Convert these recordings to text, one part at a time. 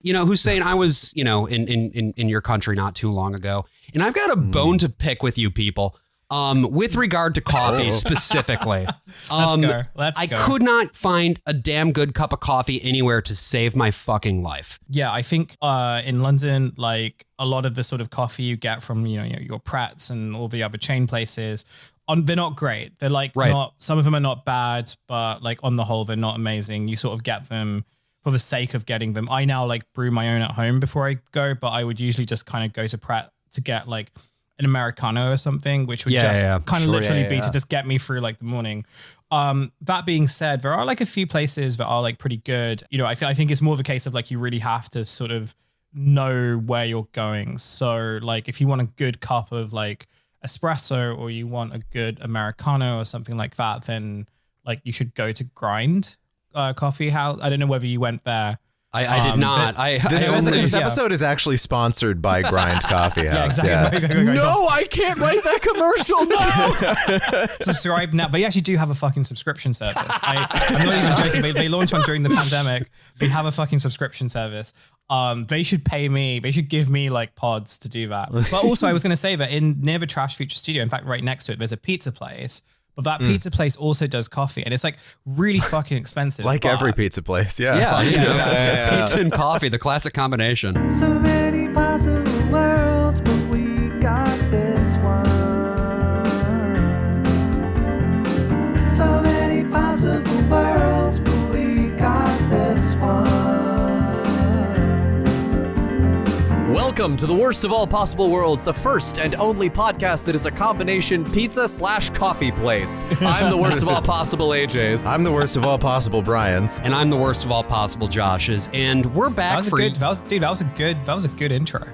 Hussein, I was, in your country not too long ago, and I've got a bone to pick with you people. With regard to coffee specifically, Let's go. could not find a damn good cup of coffee anywhere to save my fucking life. Yeah, I think in London, like a lot of the sort of coffee you get from your Pratts and all the other chain places, they're not great. They're like some of them are not bad, but like on the whole, they're not amazing. You sort of get them for the sake of getting them. I now like brew my own at home before I go, but I would usually just kind of go to Pratt to get like an Americano or something, which would be to just get me through like the morning. That being said, there are like a few places that are like pretty good. I think it's more of a case of like you really have to sort of know where you're going. So like if you want a good cup of like espresso or you want a good Americano or something like that, then like you should go to Grind Coffee House. I don't know whether you went there. I did not. This episode is actually sponsored by Grind Coffee House. Yeah, exactly. No, I can't write that commercial. No. Subscribe now. They actually do have a fucking subscription service. I'm not even joking. They launched one during the pandemic. They have a fucking subscription service. They should pay me. They should give me like pods to do that. But also, I was going to say that near the Trashfuture studio, in fact, right next to it, there's a pizza place. But that pizza place also does coffee, and it's like really fucking expensive. Like every pizza place, yeah. Pizza and coffee, the classic combination. So many possible worlds, but we got this one. So many possible worlds, but we got this one. Welcome to the worst of all possible worlds, the first and only podcast that is a combination pizza/coffee place. I'm the worst of all possible AJs. I'm the worst of all possible Brians. And I'm the worst of all possible Joshes. And we're back that was a good intro.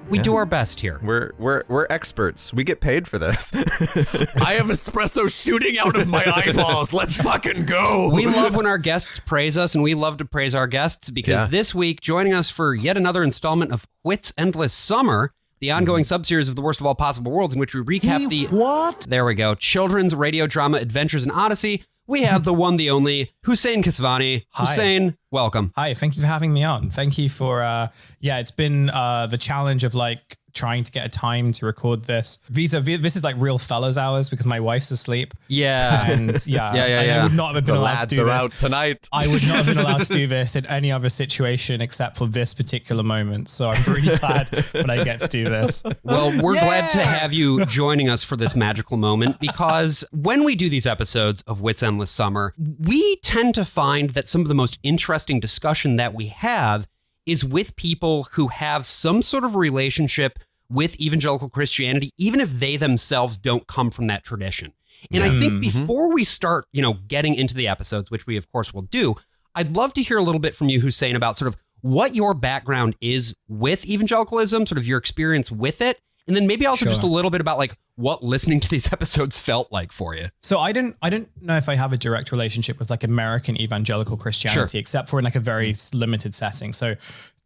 We do our best here. We're experts. We get paid for this. I have espresso shooting out of my eyeballs. Let's fucking go. We love when our guests praise us, and we love to praise our guests because this week, joining us for yet another installment of Whit's Endless Summer, the ongoing subseries of The Worst of All Possible Worlds, in which we recap There we go. Children's radio drama Adventures in Odyssey. We have the one, the only, Hussein Kesvani. Hi. Hussein, welcome. Hi, thank you for having me on. Thank you for, it's been the challenge of like trying to get a time to record this. This is like real fellas hours because my wife's asleep. Yeah. And I would not have been allowed to do this. The lads are out tonight. I would not have been allowed to do this in any other situation except for this particular moment. So I'm really glad that I get to do this. Well, we're glad to have you joining us for this magical moment because when we do these episodes of Whit's Endless Summer, we tend to find that some of the most interesting discussion that we have is with people who have some sort of relationship with evangelical Christianity, even if they themselves don't come from that tradition. And I think before we start, getting into the episodes, which we of course will do, I'd love to hear a little bit from you, Hussein, about sort of what your background is with evangelicalism, sort of your experience with it. And then maybe also just a little bit about like what listening to these episodes felt like for you. So I don't know if I have a direct relationship with like American evangelical Christianity, except for in like a very limited setting. So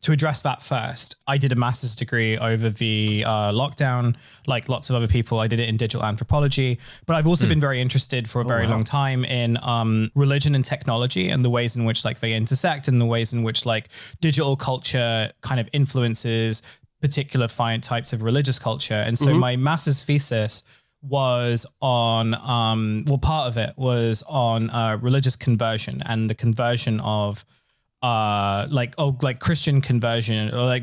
to address that first, I did a master's degree over the lockdown, like lots of other people. I did it in digital anthropology, but I've also been very interested for a very long time in religion and technology and the ways in which like they intersect and the ways in which like digital culture kind of influences particular types of religious culture. And so my master's thesis was on, part of it was on religious conversion and the conversion of Christian conversion or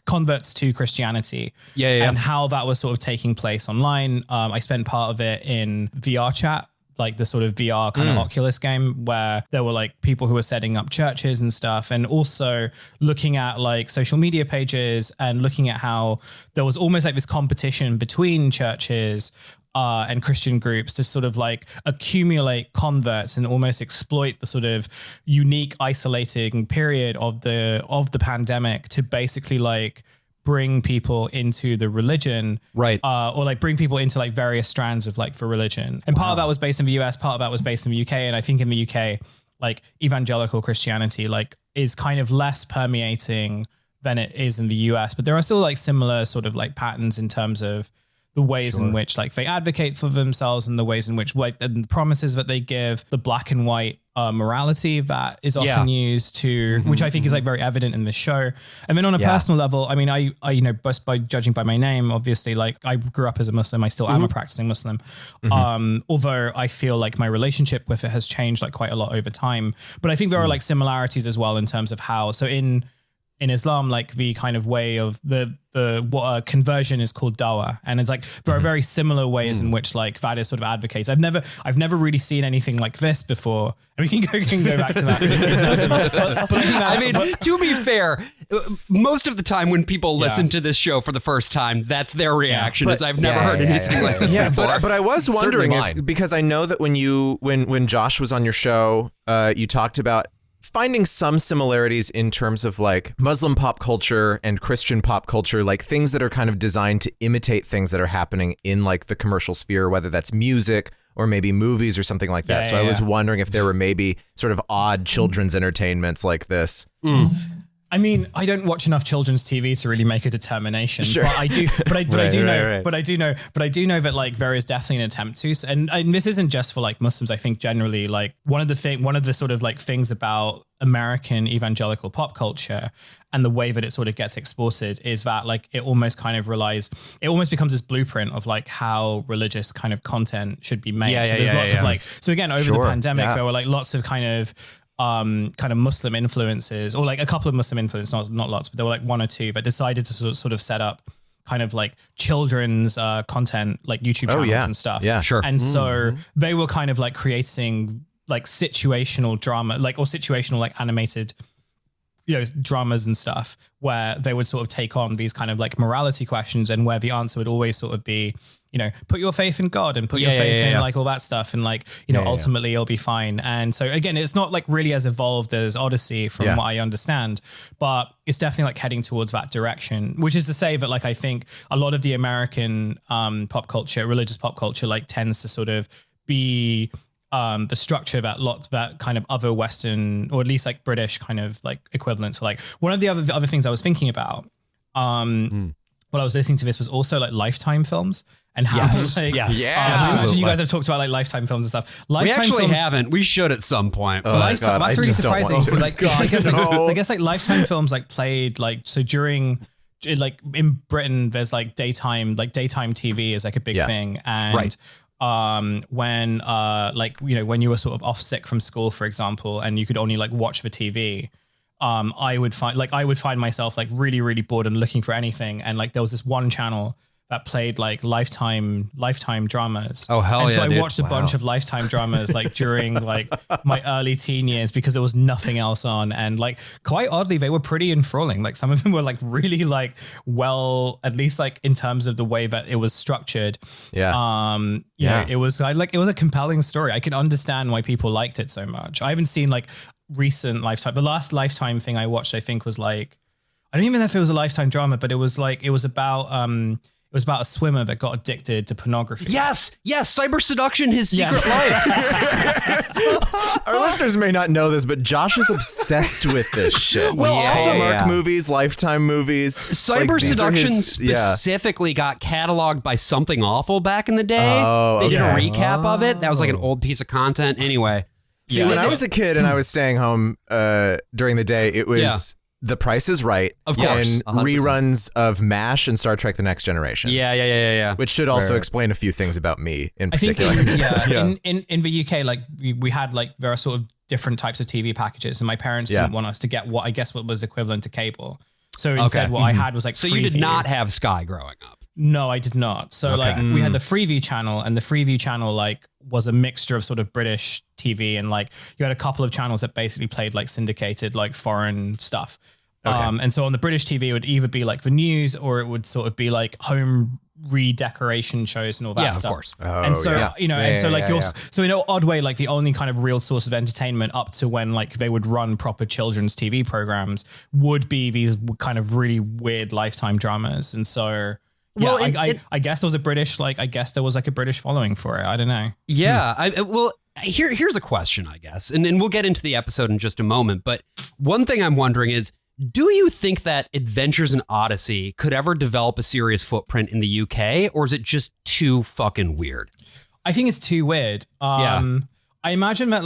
converts to Christianity. And how that was sort of taking place online. I spent part of it in VR chat, like the sort of VR kind of Oculus game where there were like people who were setting up churches and stuff, and also looking at like social media pages and looking at how there was almost like this competition between churches and Christian groups to sort of like accumulate converts and almost exploit the sort of unique isolating period of the pandemic to basically like bring people into the religion, right? Or like bring people into like various strands of like for religion. And part of that was based in the US, part of that was based in the UK. And I think in the UK, like evangelical Christianity like is kind of less permeating than it is in the US, but there are still like similar sort of like patterns in terms of the ways in which like they advocate for themselves and the ways in which like and the promises that they give, the black and white morality that is often used to, which I think is like very evident in this show. And then on a personal level, I mean, I you know, just by judging by my name, obviously, like I grew up as a Muslim, I still am a practicing Muslim. Although I feel like my relationship with it has changed like quite a lot over time. But I think there are like similarities as well in terms of how, so in Islam, like the kind of way of what a conversion is called dawah. And it's like there are very similar ways in which like that is sort of advocates. I've never really seen anything like this before. And we can go back to that. In terms of, I mean, to be fair, most of the time when people listen to this show for the first time, that's their reaction is I've never heard anything like this before. But I was wondering because I know that when Josh was on your show, you talked about finding some similarities in terms of like Muslim pop culture and Christian pop culture, like things that are kind of designed to imitate things that are happening in like the commercial sphere, whether that's music or maybe movies or something like that. So I was wondering if there were maybe sort of odd children's entertainments like this. I mean, I don't watch enough children's TV to really make a determination, but I do know that like there is definitely an attempt to, and this isn't just for like Muslims. I think generally like one of the sort of like things about American evangelical pop culture and the way that it sort of gets exported is that like it almost becomes this blueprint of like how religious kind of content should be made. So there's lots of like, so again, over the pandemic, there were like lots of kind of Muslim influences, or like a couple of Muslim influences, not lots, but there were like one or two, but decided to sort of set up kind of like children's content, like YouTube channels and stuff. Yeah, sure. And so they were kind of like creating like situational drama, like, or situational like animated, you know, dramas and stuff where they would sort of take on these kind of like morality questions, and where the answer would always sort of be, you know, put your faith in God and put your faith in like all that stuff. And like, you know, ultimately it'll be fine. And so again, it's not like really as evolved as Odyssey from what I understand, but it's definitely like heading towards that direction, which is to say that like, I think a lot of the American pop culture, religious pop culture, like tends to sort of be the structure that kind of other Western, or at least like British kind of like equivalent. So like one of the other things I was thinking about while I was listening to this was also like Lifetime films. And how like, I imagine you guys have talked about like Lifetime films and stuff. Lifetime we actually films, haven't. We should at some point. God, that's really surprising because like, I guess like Lifetime films like played like, so during like in Britain there's like daytime TV is like a big thing. And when like, you know, when you were sort of off sick from school, for example, and you could only like watch the TV, I would find myself like really, really bored and looking for anything. And like there was this one channel that played like Lifetime dramas. Oh, hell and so yeah, I watched a bunch of Lifetime dramas like during like my early teen years because there was nothing else on. And like quite oddly, they were pretty enthralling. Like some of them were like really like well, at least like in terms of the way that it was structured. You know, it was a compelling story. I can understand why people liked it so much. I haven't seen like recent Lifetime. The last Lifetime thing I watched, I think was like, I don't even know if it was a Lifetime drama, but it was about a swimmer that got addicted to pornography. Yes, cyber seduction, his secret life. Our listeners may not know this, but Josh is obsessed with this shit. Hallmark movies, Lifetime movies. Cyber seduction specifically got cataloged by Something Awful back in the day. They did a recap of it. That was like an old piece of content. Anyway. See, when I was a kid and I was staying home during the day, it was... The Price is Right, of course, and 100%. Reruns of MASH and Star Trek: The Next Generation. Yeah. Which should also explain a few things about me in particular. I think in the UK, like we had like there are sort of different types of TV packages, and my parents didn't want us to get what was equivalent to cable. So instead, what I had was like. So you did not have Sky growing up. No, I did not. So like we had the Freeview channel, and the Freeview channel like was a mixture of sort of British TV, and like you had a couple of channels that basically played like syndicated like foreign stuff. And so on the British TV, it would either be like the news, or it would sort of be like home redecoration shows and all that stuff. Of course. And so, you know, so in an odd way, like the only kind of real source of entertainment up to when like they would run proper children's TV programs would be these kind of really weird Lifetime dramas. And so, I guess there was a British, like, I guess there was like a British following for it. I don't know. Yeah. Here's a question, I guess, and we'll get into the episode in just a moment. But one thing I'm wondering is, Do you think that Adventures in Odyssey could ever develop a serious footprint in the UK, or is it just too fucking weird? I think it's too weird. I imagine that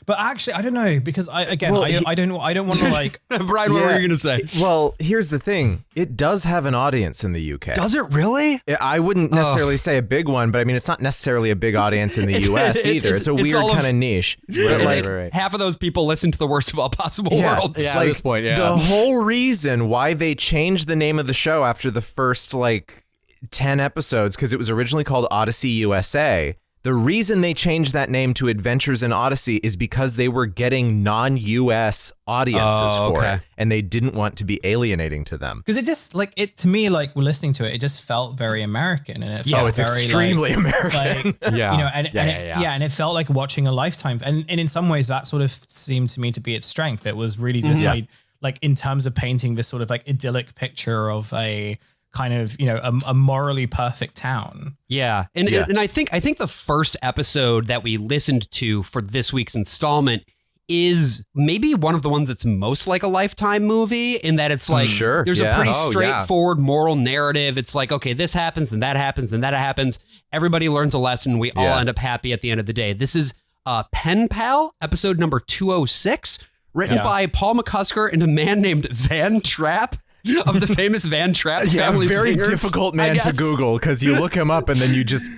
but actually I don't know, because I don't want to like. Brian, what were you gonna say? Well, here's the thing. It does have an audience in the UK. Does it really? I wouldn't necessarily say a big one, but I mean, it's not necessarily a big audience in the US either. It's a weird kind of niche. Right. Half of those people listen to the Worst of All Possible Worlds. Yeah, at this point, yeah. The whole reason why they changed the name of the show after the first 10 episodes, because it was originally called Odyssey USA. The reason they changed that name to Adventures in Odyssey is because they were getting non-US audiences for it, and they didn't want to be alienating to them. Because it just to me, listening to it, it just felt very American, and it felt it's very extremely American. And it felt like watching a Lifetime, and in some ways that sort of seemed to me to be its strength. It was really just like in terms of painting this sort of idyllic picture of a kind of, a morally perfect town. Yeah. And I think the first episode that we listened to for this week's installment is maybe one of the ones that's most like a Lifetime movie, in that it's there's a pretty straightforward moral narrative. It's like, okay, this happens, then that happens, then that happens. Everybody learns a lesson. We all end up happy at the end of the day. This is Pen Pal, episode number 206, written by Paul McCusker and a man named Van Trapp. Of the famous Van Trapp family very singers, difficult man to Google, because you look him up and then you just,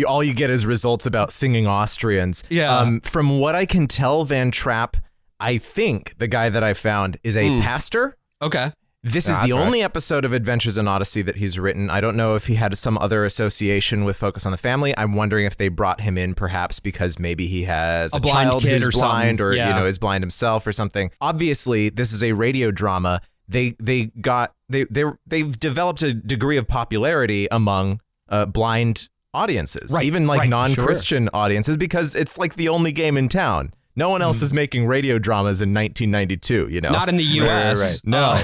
all you get is results about singing Austrians. Yeah. From what I can tell, Van Trapp, I think the guy that I found is a pastor. Okay. This is the only episode of Adventures in Odyssey that he's written. I don't know if he had some other association with Focus on the Family. I'm wondering if they brought him in perhaps because maybe he has a child who's blind or is blind himself or something. Obviously, this is a radio drama. They've developed a degree of popularity among blind audiences, even non-Christian audiences, because it's the only game in town. No one else is making radio dramas in 1992, Not in the U.S. Right. No.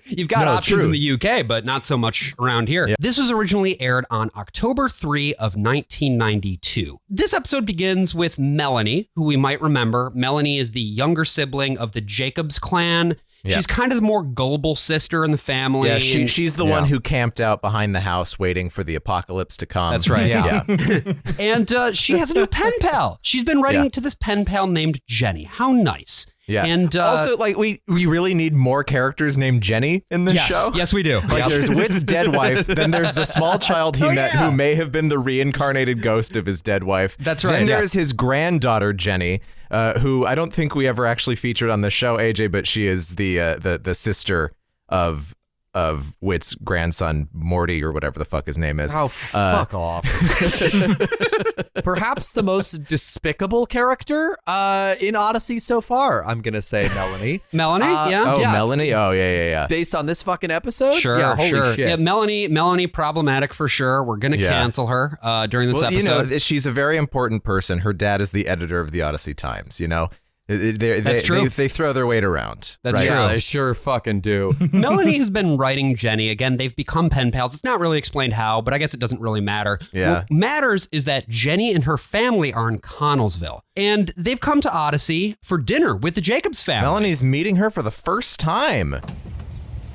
You've got options in the U.K., but not so much around here. Yeah. This was originally aired on October 3 of 1992. This episode begins with Melanie, who we might remember. Melanie is the younger sibling of the Jacobs clan. Yeah. She's kind of the more gullible sister in the family. Yeah, she's the one who camped out behind the house waiting for the apocalypse to come. That's right, yeah. And she has a new pen pal. She's been writing to this pen pal named Jenny. How nice. Yeah. And also, we really need more characters named Jenny in this show. Yes, we do. There's Whit's dead wife. Then there's the small child he met who may have been the reincarnated ghost of his dead wife. That's right. Then there's his granddaughter, Jenny, who I don't think we ever actually featured on the show, AJ, but she is the sister of Whit's grandson, Morty, or whatever the fuck his name is. Oh, fuck off. Perhaps the most despicable character in Odyssey so far, I'm going to say Melanie. Melanie? Yeah. Melanie? Oh, yeah. Based on this fucking episode? Sure, yeah, holy shit. Yeah, Melanie, problematic for sure. We're going to cancel her during this episode. She's a very important person. Her dad is the editor of the Odyssey Times, That's true. They throw their weight around. That's true. Yeah, they sure fucking do. Melanie has been writing Jenny. Again, they've become pen pals. It's not really explained how, but I guess it doesn't really matter. Yeah. What matters is that Jenny and her family are in Connellsville, and they've come to Odyssey for dinner with the Jacobs family. Melanie's meeting her for the first time.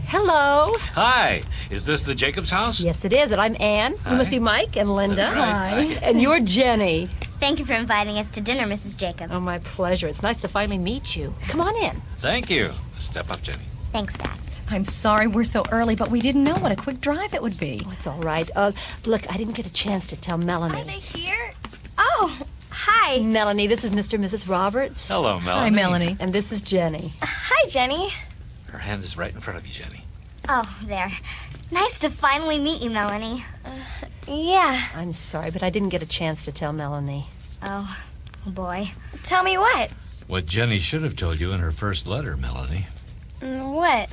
Hello. Hi. Is this the Jacobs house? Yes, it is. And I'm Anne. Hi. You must be Mike and Linda. Hi. And you're Jenny. Thank you for inviting us to dinner, Mrs. Jacobs. Oh, my pleasure. It's nice to finally meet you. Come on in. Thank you. Step up, Jenny. Thanks, Dad. I'm sorry we're so early, but we didn't know what a quick drive it would be. Oh, it's all right. Look, I didn't get a chance to tell Melanie. Are they here? Oh, hi. Melanie, this is Mr. and Mrs. Roberts. Hello, Melanie. Hi, Melanie. And this is Jenny. Hi, Jenny. Her hand is right in front of you, Jenny. Oh, there. Nice to finally meet you, Melanie. Yeah. I'm sorry, but I didn't get a chance to tell Melanie. Oh, boy. Tell me what? What Jenny should have told you in her first letter, Melanie. What?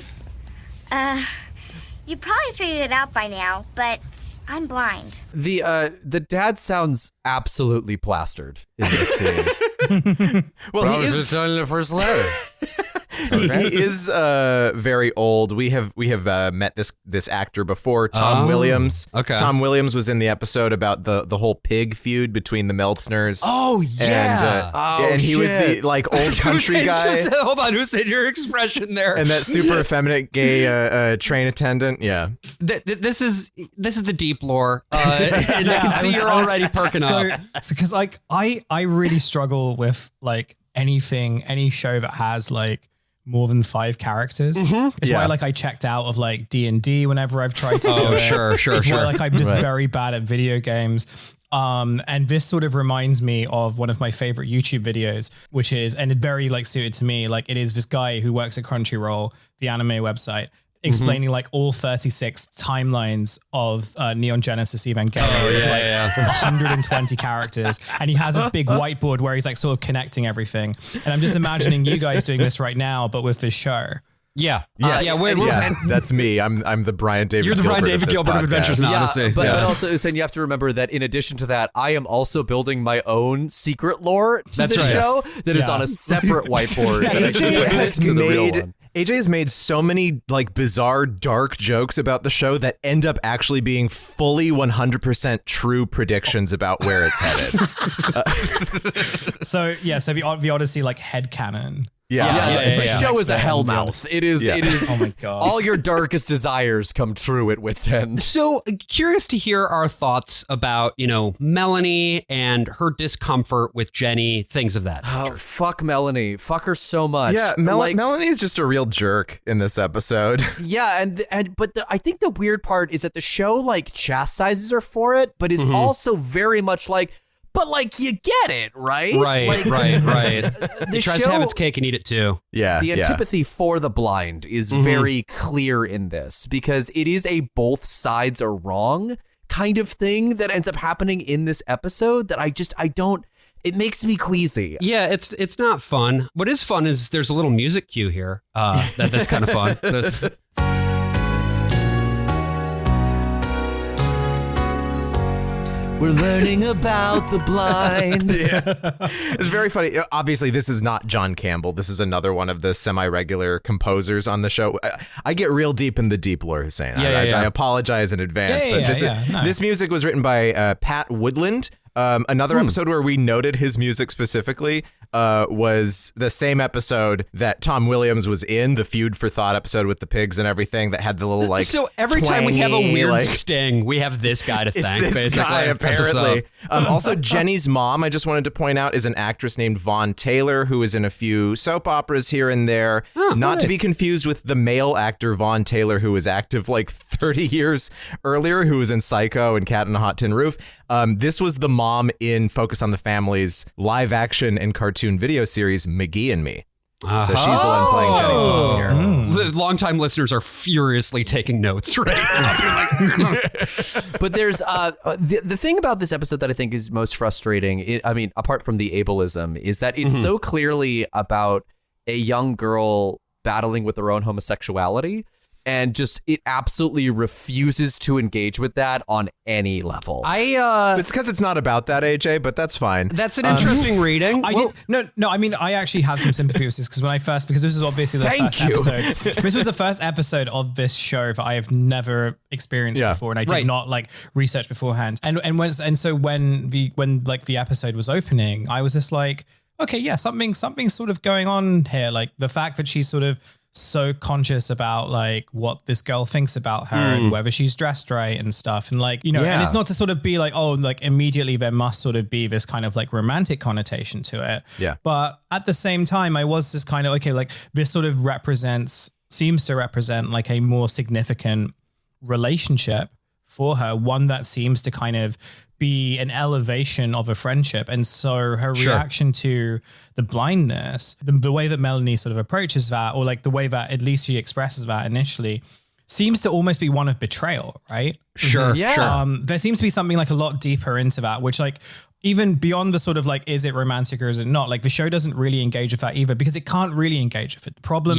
You probably figured it out by now, but I'm blind. The dad sounds absolutely plastered in this scene. Well, I was just telling you the first letter. He is very old. We have met this actor before, Tom Williams. Okay. Tom Williams was in the episode about the whole pig feud between the Meltzners. Oh yeah. And he was the like old country guy. Hold on, Hussein, your expression there. And that super effeminate gay train attendant. Yeah. This is the deep lore. And I can see you're already perking up. So because like I really struggle with like any show that has like more than 5 characters. It's why like I checked out of like D&D whenever I've tried to do it. Sure. It's why like I'm just very bad at video games. And this sort of reminds me of one of my favorite YouTube videos, which is, and it very like suited to me. Like it is this guy who works at Crunchyroll, the anime website, explaining like all 36 timelines of Neon Genesis Evangelion, 120 characters, and he has this big whiteboard where he's like sort of connecting everything. And I'm just imagining you guys doing this right now, but with this show. Yeah. That's me. I'm the Brian David. You're the Gilbert Brian David Gilbert of Adventures in Odyssey. But also, Hussein, you have to remember that in addition to that, I am also building my own secret lore to this show that is on a separate whiteboard. that I should list to the real one. AJ has made so many like bizarre, dark jokes about the show that end up actually being fully 100% true predictions about where it's headed. So the Odyssey like headcanon. The show is a hellmouth. It is. Oh my god! All your darkest desires come true at Whit's End. So curious to hear our thoughts about Melanie and her discomfort with Jenny, things of that nature. Fuck Melanie. Fuck her so much. Yeah, Melanie's just a real jerk in this episode. Yeah, but I think the weird part is that the show like chastises her for it, but is also very much like. But like you get it, right? Right. It tries to have its cake and eat it too. Yeah. The antipathy for the blind is very clear in this because it is a both sides are wrong kind of thing that ends up happening in this episode that I don't. It makes me queasy. Yeah, it's not fun. What is fun is there's a little music cue here. That's kind of fun. We're learning about the blind. It's very funny. Obviously, this is not John Campbell. This is another one of the semi-regular composers on the show. I get real deep in the deep lore, Hussein. I apologize in advance, but this music was written by Pat Woodland. Another episode where we noted his music specifically was the same episode that Tom Williams was in, the Feud for Thought episode with the pigs and everything that had the little like. So every time we have a weird sting, we have this guy to thank. This basically, guy, apparently. Also, Jenny's mom, I just wanted to point out, is an actress named Vaughn Taylor, who is in a few soap operas here and there. Not to be confused with the male actor Vaughn Taylor, who was active like 30 years earlier, who was in Psycho and Cat on a Hot Tin Roof. This was the mom in Focus on the Family's live action and cartoon video series McGee and Me. So she's the one playing Jenny's mom here. The longtime listeners are furiously taking notes right now. But there's the thing about this episode that I think is most frustrating, apart from the ableism, is that it's so clearly about a young girl battling with her own homosexuality. And just it absolutely refuses to engage with that on any level. It's because it's not about that, AJ, but that's fine. That's an interesting reading. I actually have some sympathy with this because this was obviously the first episode. This was the first episode of this show that I have never experienced before, and I did not like research beforehand. So when the episode was opening, I was just like, okay, yeah, something's sort of going on here. Like the fact that she's sort of so conscious about like what this girl thinks about her and whether she's dressed right and stuff, and like and it's not to sort of be like, oh, like immediately there must sort of be this kind of like romantic connotation to it, but at the same time I was just kind of okay, like this sort of seems to represent like a more significant relationship for her, one that seems to kind of be an elevation of a friendship. And so her reaction to the blindness, the way that Melanie sort of approaches that, or like the way that at least she expresses that initially, seems to almost be one of betrayal, right? Sure. There seems to be something like a lot deeper into that, which like even beyond the sort of like, is it romantic or is it not? Like the show doesn't really engage with that either, because it can't really engage with it. The problem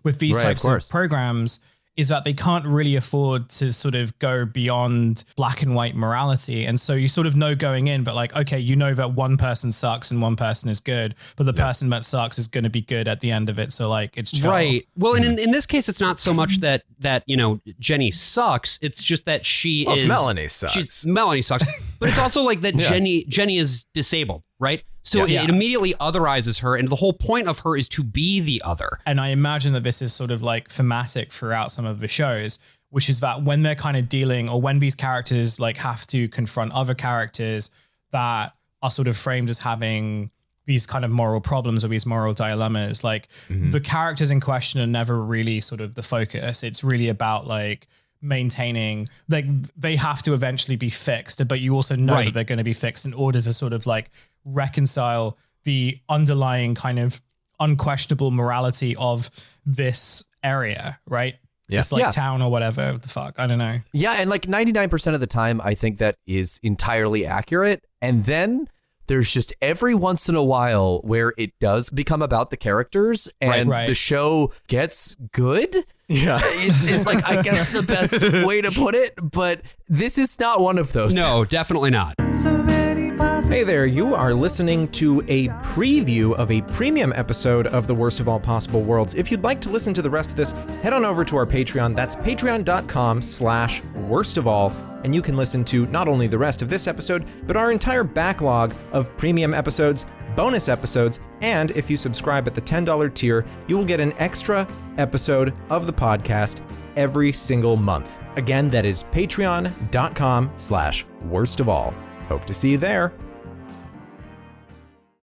with these types of programs is that they can't really afford to sort of go beyond black and white morality. And so you sort of know going in, but like, okay, you know that one person sucks and one person is good, but the person that sucks is going to be good at the end of it. So like it's chill. Right. Well, and in this case, it's not so much that Jenny sucks. It's just that it's Melanie sucks. Melanie sucks. But it's also like that Jenny is disabled, right? So it immediately otherizes her, and the whole point of her is to be the other. And I imagine that this is sort of like thematic throughout some of the shows, which is that when they're kind of dealing, or when these characters like have to confront other characters that are sort of framed as having these kind of moral problems or these moral dilemmas, like the characters in question are never really sort of the focus. It's really about like maintaining, like they have to eventually be fixed, but you also know that they're going to be fixed in order to sort of like reconcile the underlying kind of unquestionable morality of this area, right? Yeah. It's like town or whatever the fuck. I don't know. Yeah, and like 99% of the time, I think that is entirely accurate. And then there's just every once in a while where it does become about the characters and the show gets good. Yeah. Is like, I guess, the best way to put it. But this is not one of those. No, definitely not. Hey there, you are listening to a preview of a premium episode of The Worst of All Possible Worlds. If you'd like to listen to the rest of this, head on over to our Patreon. That's patreon.com/worstofall. And you can listen to not only the rest of this episode, but our entire backlog of premium episodes, bonus episodes, and if you subscribe at the $10 tier, you will get an extra episode of the podcast every single month. Again, that is patreon.com/worstofall. Hope to see you there.